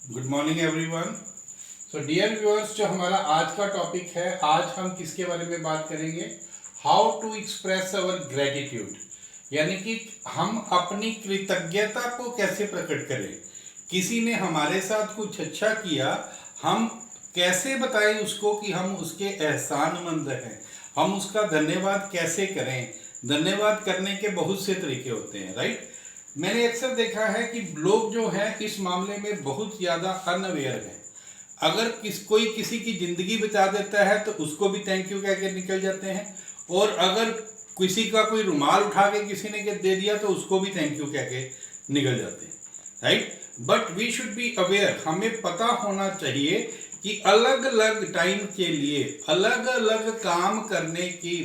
Good morning everyone. So dear viewers, जो हमारा आज का टॉपिक है, आज हम किसके बारे में बात करेंगे? How to express our gratitude, यानी कि हम अपनी कृतज्ञता को कैसे प्रकट करें। किसी ने हमारे साथ कुछ अच्छा किया, हम कैसे बताएं उसको कि हम उसके एहसानमंद हैं, हम उसका धन्यवाद कैसे करें। धन्यवाद करने के बहुत से तरीके होते हैं, राइट। मैंने अक्सर देखा है कि लोग जो हैं इस मामले में बहुत ज़्यादा अनअवेयर हैं। अगर कोई किसी की ज़िंदगी बचा देता है तो उसको भी थैंक यू कह के निकल जाते हैं, और अगर किसी का कोई रुमाल उठा के किसी ने दे दिया तो उसको भी थैंक यू कह के निकल जाते हैं, right. But we should be aware, हमें पता होना चाहिए कि अलग अलग टाइम के लिए अलग अलग काम करने की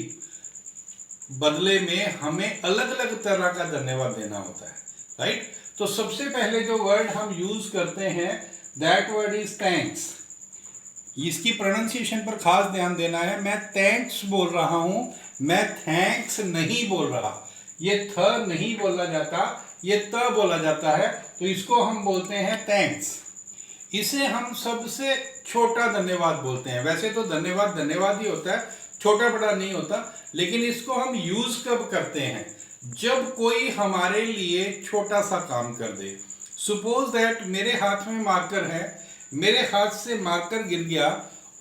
बदले में हमें अलग अलग तरह का धन्यवाद देना होता है, राइट। तो सबसे पहले जो वर्ड हम यूज करते हैं, दैट वर्ड इज थैंक्स। इसकी प्रोनाउंसिएशन पर खास ध्यान देना है। मैं थैंक्स बोल रहा हूं, मैं थैंक्स नहीं बोल रहा। ये थ नहीं बोला जाता, ये त बोला जाता है, तो इसको हम बोलते हैं थैंक्स। इसे हम सबसे छोटा धन्यवाद बोलते हैं। वैसे तो धन्यवाद धन्यवाद ही होता है, छोटा बड़ा नहीं होता। लेकिन इसको हम यूज कब करते हैं? जब कोई हमारे लिए छोटा सा काम कर दे। सपोज दैट मेरे हाथ में मार्कर है, मेरे हाथ से मार्कर गिर गया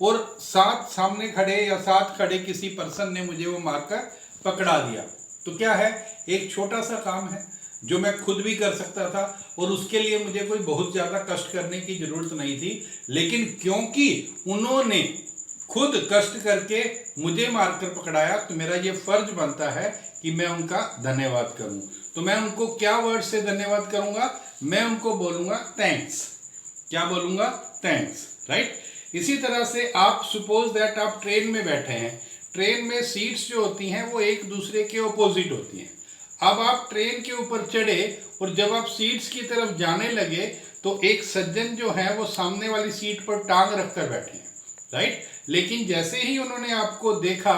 और सामने खड़े या साथ खड़े किसी पर्सन ने मुझे वो मार्कर पकड़ा दिया, तो क्या है? एक छोटा सा काम है जो मैं खुद भी कर सकता था और उसके लिए मुझे कोई बहुत ज़्यादा कष्ट करने की ज़रूरत नहीं थी। लेकिन क्योंकि उन्होंने खुद कष्ट करके मुझे मारकर पकड़ाया, तो मेरा ये फर्ज बनता है कि मैं उनका धन्यवाद करूं। तो मैं उनको क्या वर्ड से धन्यवाद करूंगा? मैं उनको बोलूंगा थैंक्स। क्या बोलूंगा? Thanks, right. इसी तरह से आप सपोज दैट आप ट्रेन में बैठे हैं। ट्रेन में सीट्स जो होती हैं वो एक दूसरे के ऑपोजिट होती हैं। अब आप ट्रेन के ऊपर चढ़े और जब आप सीट्स की तरफ जाने लगे तो एक सज्जन जो है वो सामने वाली सीट पर टांग रखकर बैठे हैं, राइट। लेकिन जैसे ही उन्होंने आपको देखा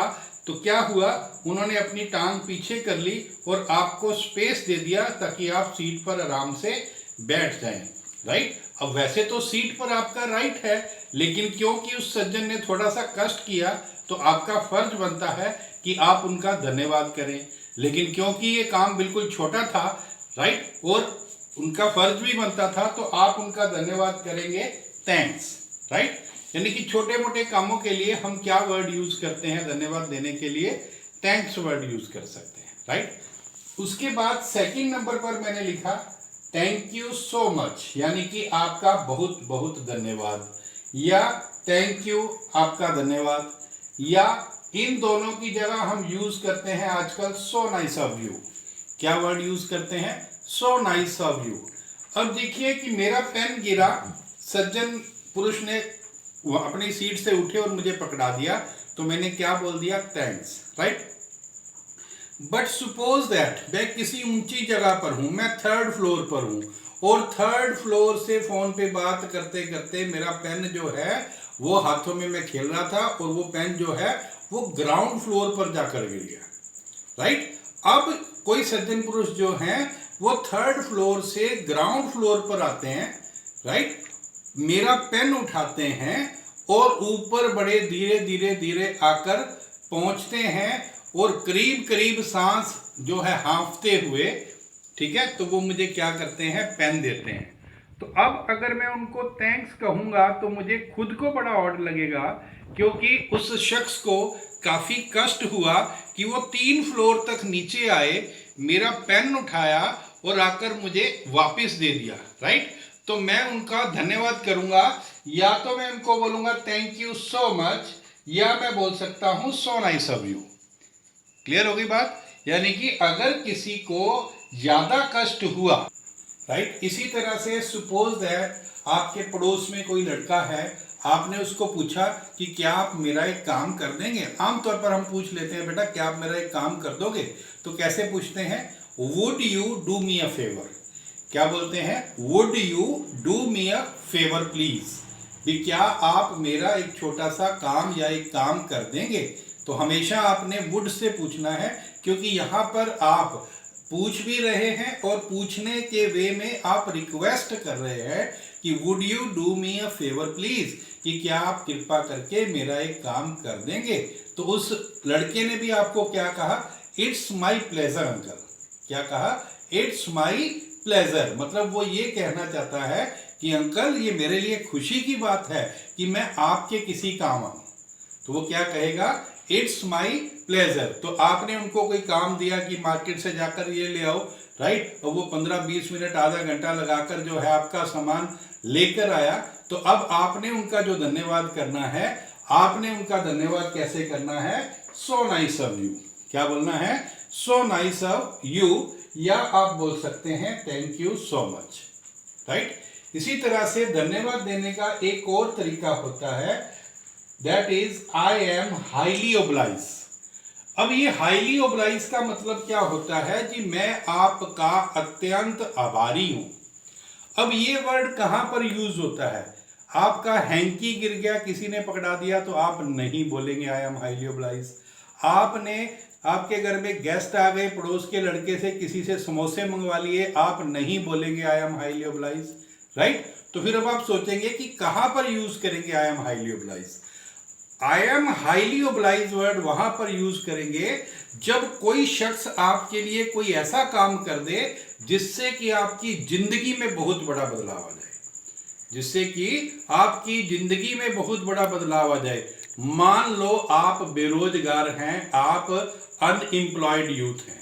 तो क्या हुआ? उन्होंने अपनी टांग पीछे कर ली और आपको स्पेस दे दिया ताकि आप सीट पर आराम से बैठ जाएं, राइट। अब वैसे तो सीट पर आपका राइट है, लेकिन क्योंकि उस सज्जन ने थोड़ा सा कष्ट किया तो आपका फर्ज बनता है कि आप उनका धन्यवाद करें। लेकिन क्योंकि ये काम बिल्कुल छोटा था, राइट, और उनका फर्ज भी बनता था, तो आप उनका धन्यवाद करेंगे थैंक्स, राइट। यानी कि छोटे मोटे कामों के लिए हम क्या वर्ड यूज करते हैं धन्यवाद देने के लिए? थैंक्स वर्ड यूज कर सकते हैं, राइट। उसके बाद सेकंड नंबर पर मैंने लिखा थैंक यू सो मच, यानी कि आपका बहुत बहुत धन्यवाद, या थैंक यू आपका धन्यवाद, या इन दोनों की जगह हम यूज करते हैं आजकल सो नाइस ऑफ यू। क्या वर्ड यूज करते हैं? So nice of you. अब देखिए कि मेरा पेन गिरा, सज्जन पुरुष ने वो अपनी सीट से उठे और मुझे पकड़ा दिया, तो मैंने क्या बोल दिया? Thanks, right. But suppose that मैं किसी ऊंची जगह पर हूं, मैं थर्ड फ्लोर पर हूं और थर्ड फ्लोर से फोन पे बात करते करते मेरा पेन जो है वो हाथों में मैं खेल रहा था और वो पेन जो है वो ग्राउंड फ्लोर पर जाकर गिर गया, राइट। अब कोई सज्जन पुरुष जो हैं वो थर्ड फ्लोर से ग्राउंड फ्लोर पर आते हैं, राइट, मेरा पेन उठाते हैं और ऊपर बड़े धीरे धीरे धीरे आकर पहुंचते हैं और करीब करीब सांस जो है हाँफते हुए, ठीक है, तो वो मुझे क्या करते हैं? पेन देते हैं। तो अब अगर मैं उनको थैंक्स कहूंगा तो मुझे खुद को बड़ा ऑड लगेगा, क्योंकि उस शख्स को काफी कष्ट हुआ कि वो 3 फ्लोर तक नीचे आए, मेरा पेन उठाया और आकर मुझे वापस दे दिया, राइट। तो मैं उनका धन्यवाद करूंगा, या तो मैं उनको बोलूंगा थैंक यू सो मच, या मैं बोल सकता हूं so nice of you. Clear हो गई बात? यानी कि अगर किसी को ज्यादा कष्ट हुआ, राइट। इसी तरह से सपोज दैट आपके पड़ोस में कोई लड़का है, आपने उसको पूछा कि क्या आप मेरा एक काम कर देंगे। आमतौर पर हम पूछ लेते हैं, बेटा क्या आप मेरा एक काम कर दोगे? तो कैसे पूछते हैं? Would you do me a favour. क्या बोलते हैं? Would you do me a favour please, भी क्या आप मेरा एक छोटा सा काम या एक काम कर देंगे। तो हमेशा आपने वुड से पूछना है, क्योंकि यहाँ पर आप पूछ भी रहे हैं और पूछने के वे में आप रिक्वेस्ट कर रहे हैं कि would you do me a favour please, कि क्या आप कृपा करके मेरा एक काम कर देंगे। तो उस लड़के ने भी आपको क्या कहा, इट्स माई प्लेजर अंकल। क्या कहा, इट्स माई प्लेजर, मतलब वो ये कहना चाहता है कि अंकल ये मेरे लिए खुशी की बात है कि मैं आपके किसी काम आऊं। तो वो क्या कहेगा, इट्स माई प्लेजर। तो आपने उनको कोई काम दिया कि मार्केट से जाकर ये ले आओ, राइट, और वो 15-20 मिनट आधा घंटा लगाकर जो है आपका सामान लेकर आया। तो अब आपने उनका जो धन्यवाद करना है, आपने उनका धन्यवाद कैसे करना है, सो नाइस ऑफ यू। क्या बोलना है, सो नाइस ऑफ यू, या आप बोल सकते हैं thank you so much, right. इसी तरह से धन्यवाद देने का एक और तरीका होता है, that is I am highly oblige. अब ये हाईली ओब्लाइज का मतलब क्या होता है कि मैं आपका अत्यंत आभारी हूं। अब ये वर्ड कहां पर यूज होता है, आपका हैंकी गिर गया, किसी ने पकड़ा दिया, तो आप नहीं बोलेंगे आई एम हाईली ओब्लाइज। आपने, आपके घर में गेस्ट आ गए, पड़ोस के लड़के से किसी से समोसे मंगवा लिए, आप नहीं बोलेंगे आई एम हाईली ओब्लाइज, राइट। तो फिर अब आप सोचेंगे कि कहां पर यूज करेंगे I am highly oblige. I am highly oblige word वहां पर यूज करेंगे जब कोई शख्स आपके लिए कोई ऐसा काम कर दे जिससे कि आपकी जिंदगी में बहुत बड़ा बदलाव आ जाए, जिससे कि आपकी जिंदगी में बहुत बड़ा बदलाव आ जाए। मान लो आप बेरोजगार हैं, आप अनएम्प्लॉयड यूथ हैं,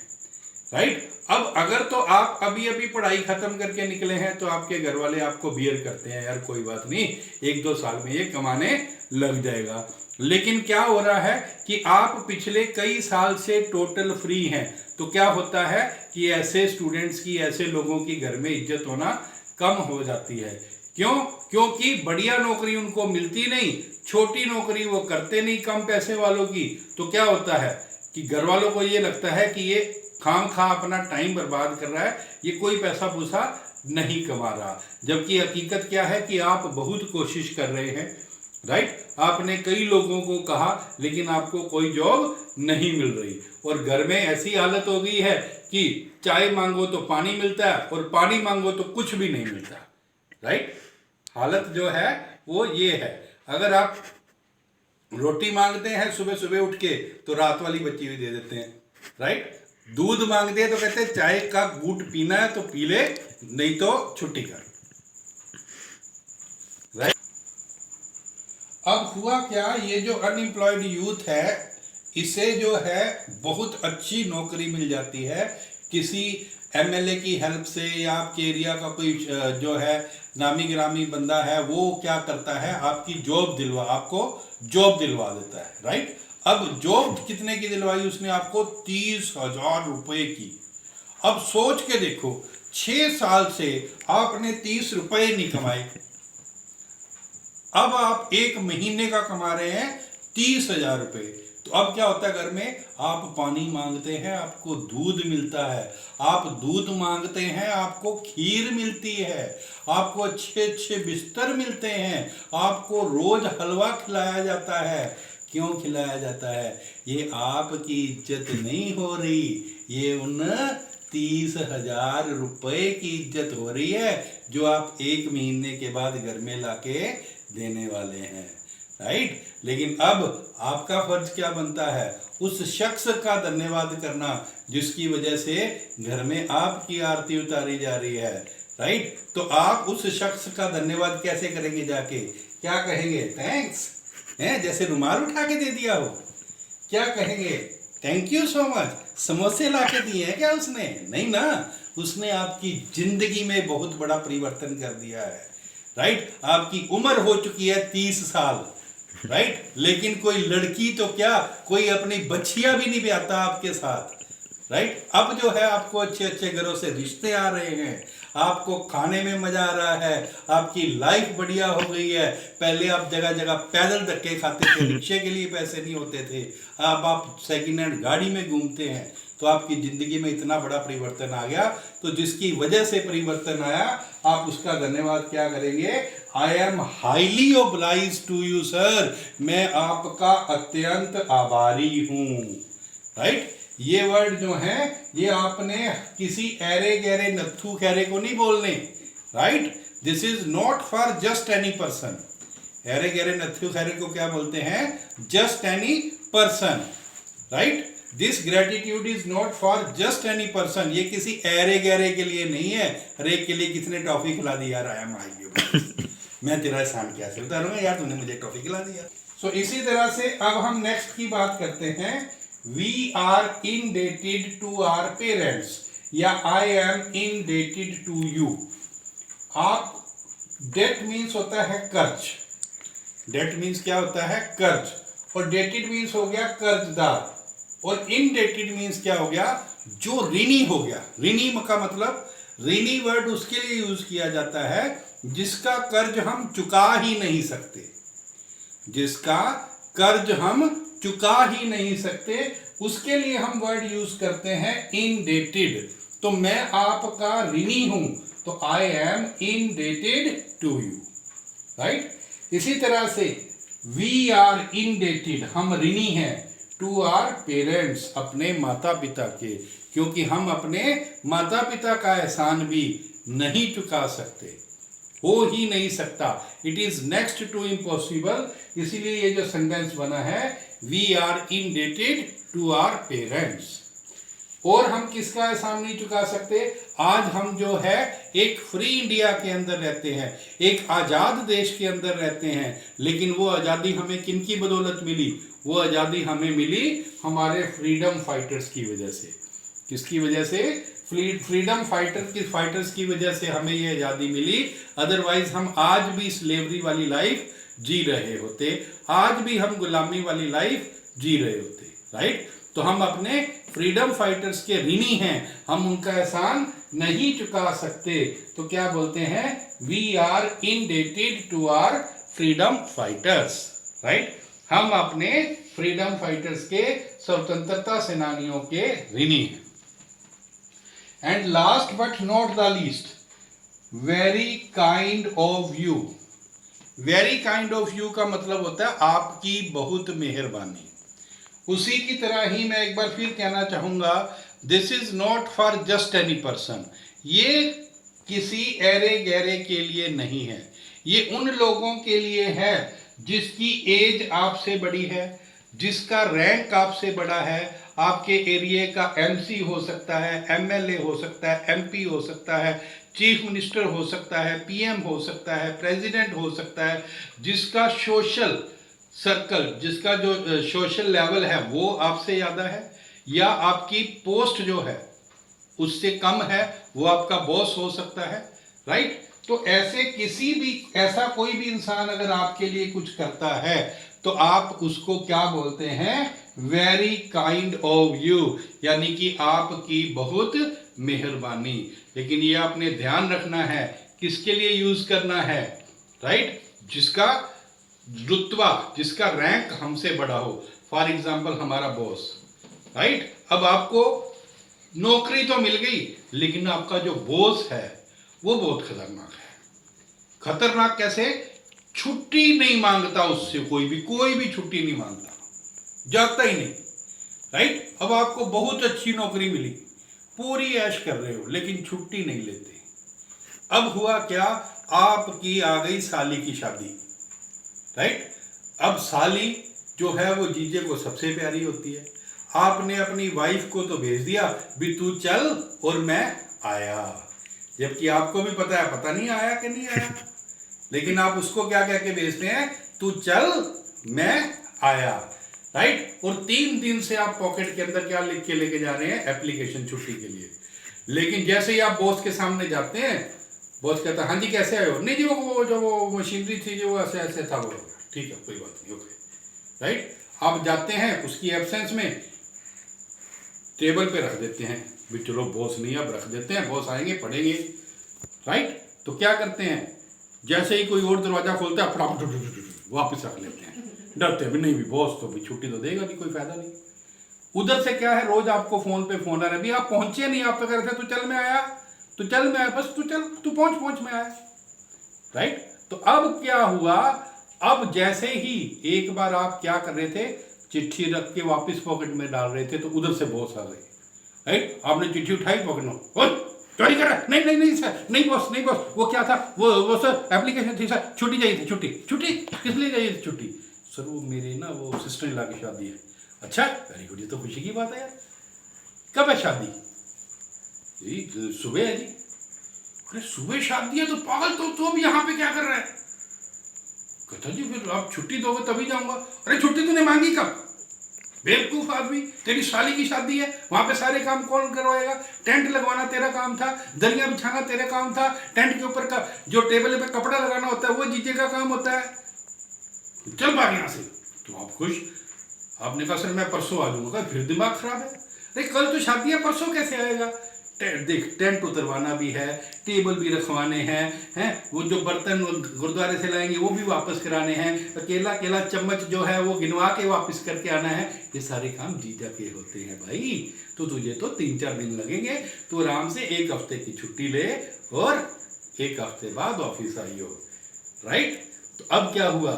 राइट। अब अगर तो आप अभी अभी पढ़ाई खत्म करके निकले हैं तो आपके घर वाले आपको बियर करते हैं, यार कोई बात नहीं, 1-2 साल में ये कमाने लग जाएगा। लेकिन क्या हो रहा है कि आप पिछले कई साल से टोटल फ्री हैं, तो क्या होता है कि ऐसे स्टूडेंट्स की, ऐसे लोगों की घर में इज्जत होना कम हो जाती है। क्यों? क्योंकि बढ़िया नौकरी उनको मिलती नहीं, छोटी नौकरी वो करते नहीं कम पैसे वालों की। तो क्या होता है कि घर वालों को ये लगता है कि ये खाम खा अपना टाइम बर्बाद कर रहा है, ये कोई पैसा पूसा नहीं कमा रहा। जबकि हकीकत क्या है कि आप बहुत कोशिश कर रहे हैं, राइट। आपने कई लोगों को कहा लेकिन आपको कोई जॉब नहीं मिल रही, और घर में ऐसी हालत हो गई है कि चाय मांगो तो पानी मिलता है और पानी मांगो तो कुछ भी नहीं मिलता, राइट। हालत जो है वो ये है। अगर आप रोटी मांगते हैं सुबह सुबह उठ के तो रात वाली बची हुई दे देते हैं, राइट। दूध मांगते हैं तो कहते हैं चाय का घूंट पीना है तो पी ले, नहीं तो छुट्टी कर, राइट। अब हुआ क्या, ये जो अनएम्प्लॉयड यूथ है इसे जो है बहुत अच्छी नौकरी मिल जाती है किसी एमएलए की हेल्प से, या आपके एरिया का कोई जो है नामी गिरामी बंदा है वो क्या करता है, आपकी आपको जॉब दिलवा देता है, राइट। अब जॉब कितने की दिलवाई उसने आपको, 30,000 रुपए की। अब सोच के देखो 6 साल से आपने 30 रुपए नहीं कमाए, अब आप 1 महीने का कमा रहे हैं 30,000 रुपए। तो अब क्या होता है, घर में आप पानी मांगते हैं आपको दूध मिलता है, आप दूध मांगते हैं आपको खीर मिलती है, आपको अच्छे अच्छे बिस्तर मिलते हैं, आपको रोज हलवा खिलाया जाता है। क्यों खिलाया जाता है? ये आपकी इज्जत नहीं हो रही, ये उन 30,000 रुपए की इज्जत हो रही है जो आप 1 महीने के बाद घर में लाके देने वाले हैं, राइट। लेकिन अब आपका फर्ज क्या बनता है, उस शख्स का धन्यवाद करना जिसकी वजह से घर में आपकी आरती उतारी जा रही है, राइट। तो आप उस शख्स का धन्यवाद कैसे करेंगे, जाके क्या कहेंगे, थैंक्स हैं, जैसे रुमाल उठा के दे दिया हो, क्या कहेंगे, थैंक यू सो मच, समोसे ला के दिए हैं क्या उसने? नहीं ना, उसने आपकी जिंदगी में बहुत बड़ा परिवर्तन कर दिया है, राइट। आपकी उम्र हो चुकी है 30 साल, राइट। लेकिन कोई लड़की तो क्या, कोई अपनी बच्चियां भी नहीं ब्याहता आपके साथ, राइट। अब जो है आपको अच्छे अच्छे घरों से रिश्ते आ रहे हैं, आपको खाने में मजा आ रहा है, आपकी लाइफ बढ़िया हो गई है। पहले आप जगह जगह पैदल धक्के खाते थे, रिक्शे के लिए पैसे नहीं होते थे, अब आप सेकंड हैंड गाड़ी में घूमते हैं। तो आपकी जिंदगी में इतना बड़ा परिवर्तन आ गया, तो जिसकी वजह से परिवर्तन आया आप उसका धन्यवाद क्या करेंगे, I am highly oblige to you sir, मैं आपका अत्यंत आभारी हूं, राइट। ये वर्ड जो है ये आपने किसी ऐरे गहरे नत्थू खैरे को नहीं बोलने, right. This is not for just any person. Array गहरे नथु खैरे को क्या बोलते हैं? Just any person, right. This gratitude is not for just any person. ये किसी एरे गहरे के लिए नहीं है। हर एक के लिए किसने टॉफी खिला दी यार? आया माई मैं तेरा एहसान कैसे उतारूंगा यार, तूने मुझे टॉफी खिला दी यार। सो इसी तरह से अब हम नेक्स्ट की बात करते हैं। We are indebted to our parents, या I am indebted to you. आप, डेट मीन्स होता है कर्ज। डेट मीन्स क्या होता है? कर्ज। और डेटेड मीन्स हो गया कर्जदार। और इनडेटेड मीन्स क्या हो गया? जो ऋणी हो गया। ऋणी का मतलब, ऋणी वर्ड उसके लिए यूज किया जाता है जिसका कर्ज हम चुका ही नहीं सकते। जिसका कर्ज हम चुका ही नहीं सकते, उसके लिए हम वर्ड यूज करते हैं इनडेटेड। तो मैं आपका ऋणी हूं, तो I am indebted to you, right. इसी तरह से वी आर इनडेटेड, हम ऋणी हैं, टू आवर पेरेंट्स, अपने माता पिता के, क्योंकि हम अपने माता पिता का एहसान भी नहीं चुका सकते, हो ही नहीं सकता। It is next to impossible. इसीलिए ये जो सेंटेंस बना है, we are indebted to our parents. और हम किसका एहसान नहीं चुका सकते? आज हम जो है एक फ्री इंडिया के अंदर रहते हैं, एक आज़ाद देश के अंदर रहते हैं, लेकिन वो आज़ादी हमें किनकी बदौलत मिली? वो आज़ादी हमें मिली हमारे फ्रीडम फाइटर्स की वजह से। किसकी वजह से? फ्रीडम फाइटर्स की वजह से हमें ये आज़ादी मिली। अदरवाइज हम आज भी स्लेवरी वाली लाइफ जी रहे होते, आज भी हम गुलामी वाली लाइफ जी रहे होते, राइट। तो हम अपने फ्रीडम फाइटर्स के ऋणी हैं, हम उनका एहसान नहीं चुका सकते। तो क्या बोलते हैं? We are indebted to our freedom fighters, right. हम अपने फ्रीडम फाइटर्स के, स्वतंत्रता सेनानियों के ऋणी हैं। And last but not the least, very kind of you. Very kind of you का मतलब होता है आपकी बहुत मेहरबानी। उसी की तरह ही मैं एक बार फिर कहना चाहूंगा, this is not for just any person. ये किसी एरे गहरे के लिए नहीं है, ये उन लोगों के लिए है जिसकी एज आपसे बड़ी है, जिसका रैंक आपसे बड़ा है। आपके एरिया का एमसी हो सकता है, एमएलए हो सकता है, एमपी हो सकता है, चीफ मिनिस्टर हो सकता है, पीएम हो सकता है, प्रेसिडेंट हो सकता है, जिसका सोशल सर्कल, जिसका जो सोशल लेवल है वो आपसे ज़्यादा है, या आपकी पोस्ट जो है उससे कम है, वो आपका बॉस हो सकता है, राइट। तो ऐसे किसी भी, ऐसा कोई भी इंसान अगर आपके लिए कुछ करता है तो आप उसको क्या बोलते हैं? वेरी काइंड ऑफ यू, यानी कि आपकी बहुत मेहरबानी। लेकिन ये आपने ध्यान रखना है किसके लिए यूज करना है, राइट। जिसका रुतबा, जिसका रैंक हमसे बड़ा हो। फॉर एग्जाम्पल हमारा बॉस, राइट। अब आपको नौकरी तो मिल गई, लेकिन आपका जो बॉस है वो बहुत खतरनाक है। खतरनाक कैसे? छुट्टी नहीं मांगता उससे, कोई भी छुट्टी नहीं मांगता, जागता ही नहीं, राइट। अब आपको बहुत अच्छी नौकरी मिली, पूरी ऐश कर रहे हो, लेकिन छुट्टी नहीं लेते। अब हुआ क्या? आपकी आ गई साली की शादी, राइट। अब साली जो है वो जीजे को सबसे प्यारी होती है। आपने अपनी वाइफ को तो भेज दिया भी तू चल और मैं आया, जबकि आपको भी पता है, पता नहीं आया कि नहीं आया, लेकिन आप उसको क्या कह के भेजते हैं? तू चल मैं आया, राइट। और 3 दिन से आप पॉकेट के अंदर क्या लिख के लेके जा रहे हैं? एप्लीकेशन छुट्टी के लिए। लेकिन जैसे ही आप बॉस के सामने जाते हैं, बॉस कहता है हाँ जी कैसे आए हो? नहीं जी वो जो वो मशीनरी थी जो वो ऐसे ऐसे था, वो ठीक है कोई बात नहीं, ओके, राइट। आप जाते हैं, उसकी एब्सेंस में टेबल पे रख देते हैं भी चलो बॉस नहीं, अब रख देते हैं, बॉस आएंगे पढ़ेंगे, राइट। तो क्या करते हैं? जैसे ही कोई और दरवाजा खोलता है फटाफट वापस रख लेते हैं, डरते हैं भी नहीं भी बॉस तो भी छुट्टी तो देगा नहीं, कोई फायदा नहीं। उधर से क्या है, रोज आपको फोन पे फोन आ रहा है, भी आप पहुंचे नहीं, आप तो कह रहे थे तू चल मैं आया, तू चल मैं आया, बस तू चल, तू पहुंच में आया, राइट। तो अब क्या हुआ? अब जैसे ही एक बार आप क्या कर रहे थे, चिट्ठी रख के वापस पॉकेट में डाल रहे थे, तो उधर से बॉस आ गए, राइट। आपने चिट्ठी उठाई पॉकेट में, चोरी कर रहा है? नहीं नहीं नहीं सर, नहीं बॉस, नहीं बॉस, वो क्या था, वो सर एप्लीकेशन थी सर, छुट्टी चाहिए थी, छुट्टी छुट्टी किस लिए चाहिए थी छुट्टी? सर वो मेरे ना वो सिस्टर इन लॉ की शादी है। अच्छा वेरी गुड, ये तो खुशी की बात है यार। कब है शादी? जी सुबह है जी। अरे सुबह शादी है तो पागल, तो अब यहाँ पे क्या कर रहा है? कहता जी फिर आप छुट्टी दोगे तभी जाऊंगा। अरे छुट्टी तूने मांगी कब? बेवकूफ आदमी, तेरी साली की शादी है, वहां पे सारे काम कौन करवाएगा? टेंट लगवाना तेरा काम था, दरिया बिछाना तेरा काम था, टेंट के ऊपर का जो टेबल पे कपड़ा लगाना होता है वो जीजे का काम होता है। चल भाग यहाँ से। तो आप खुश? आपने कहा सर मैं परसों आ जाऊंगा। फिर दिमाग खराब है। अरे कल तो शादी है, परसों कैसे आएगा? देख टेंट उतरवाना भी है, टेबल भी रखवाने हैं, वो जो बर्तन गुरुद्वारे से लाएंगे वो भी वापस कराने हैं, अकेला अकेला चम्मच जो है वो गिनवा के वापस करके आना है। ये सारे काम जीजा के होते हैं भाई। तो तुझे तो 3-4 दिन लगेंगे, तो आराम से 1 हफ्ते की छुट्टी ले और 1 हफ्ते बाद ऑफिस आइयो। राइट? तो अब क्या हुआ?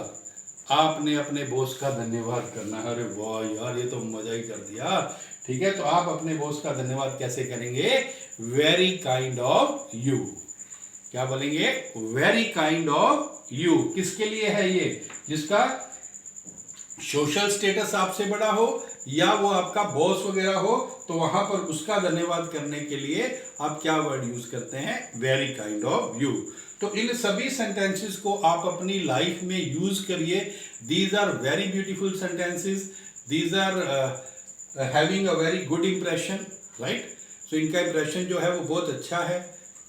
आपने अपने बॉस का धन्यवाद करना है। अरे वाह यार, ये तो मजा ही कर दिया। ठीक है, तो आप अपने बॉस का धन्यवाद कैसे करेंगे? Very kind of you. क्या बोलेंगे? Very kind of you. किसके लिए है ये? जिसका सोशल स्टेटस आपसे बड़ा हो या वो आपका बॉस वगैरह हो, तो वहां पर उसका धन्यवाद करने के लिए आप क्या वर्ड यूज करते हैं? Very kind of you. तो इन सभी सेंटेंसेस को आप अपनी लाइफ में यूज करिए। These are very beautiful sentences, these are having a very good impression, right? So इनका इंप्रेशन जो है वो बहुत अच्छा है।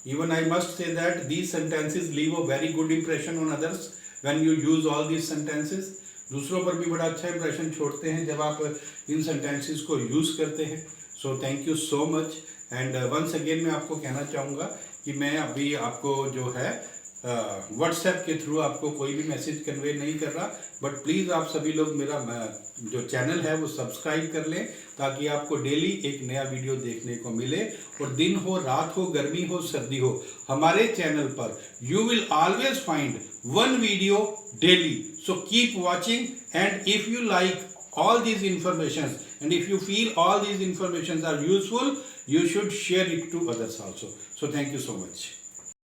Even I must say that these sentences leave a very good impression on others when you use all these sentences. दूसरों पर भी बड़ा अच्छा इंप्रेशन छोड़ते हैं जब आप इन सेंटेंसेस को यूज़ करते हैं। So thank you so much. And once again मैं आपको कहना चाहूँगा कि मैं अभी आपको जो है व्हाट्सएप के थ्रू आपको कोई भी मैसेज कन्वे नहीं कर रहा, बट प्लीज़ आप सभी लोग मेरा जो चैनल है वो सब्सक्राइब कर लें ताकि आपको डेली एक नया वीडियो देखने को मिले। और दिन हो, रात हो, गर्मी हो, सर्दी हो, हमारे चैनल पर you will always find one video daily. So keep watching, and if you like all these informations and if you feel all these informations are useful, you should share it to others also. So thank you so much.